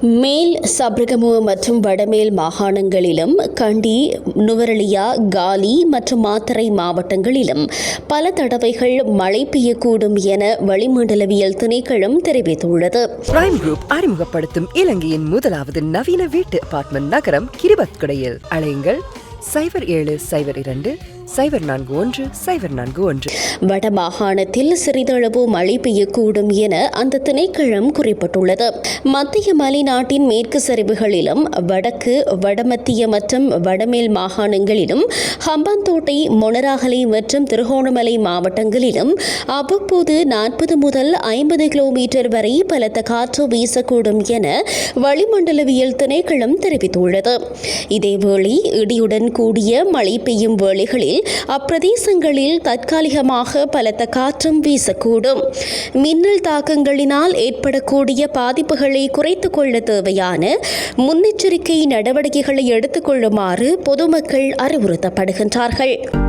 மேல் சப்ரகமுவ மற்றும் வடமேல் மாகாணங்களிலும் கண்டி, நுவரெலியா, காலி மற்றும் மாத்தறை மாவட்டங்களிலும் பல தடவைகள் மழை பெய்யக்கூடும் என வளிமண்டலவியல் திணைக்களம் தெரிவித்துள்ளது. பிரைம் குரூப் அறிமுகப்படுத்தும் இலங்கையின் முதலாவது நவீன வீட்டு அபார்ட்மெண்ட் நகரம் கிரிபத்குடையில். அழையுங்கள் 0772041041. வட மாகாணத்தில் சிறிதளவு மழை பெய்யக்கூடும் என அந்த திணைக்களம் குறிப்பிட்டுள்ளது. மத்திய மலைநாட்டின் மேற்கு சரிவுகளிலும் வடக்கு, வடமத்திய மற்றும் வடமேல் மாகாணங்களிலும் ஹம்பாந்தோட்டை, மொனராகலை மற்றும் திருகோணமலை மாவட்டங்களிலும் அவ்வப்போது 40 முதல் 50 கிலோமீட்டர் வரை பலத்த காற்று வீசக்கூடும் என வளிமண்டலவியல் திணைக்களம் தெரிவித்துள்ளது. இதேவேளை இடியுடன் கூடிய மழை பெய்யும் வேளைகளில் அப்பிரதேசங்களில் தற்காலிகமாக பலத்த காற்றும் வீசக்கூடும். மின்னல் தாக்கங்களினால் ஏற்படக்கூடிய பாதிப்புகளை குறைத்துக் கொள்ள தேவையான முன்னெச்சரிக்கை நடவடிக்கைகளை எடுத்துக் கொள்ளுமாறு பொதுமக்கள் அறிவுறுத்தப்படுகின்றார்கள்.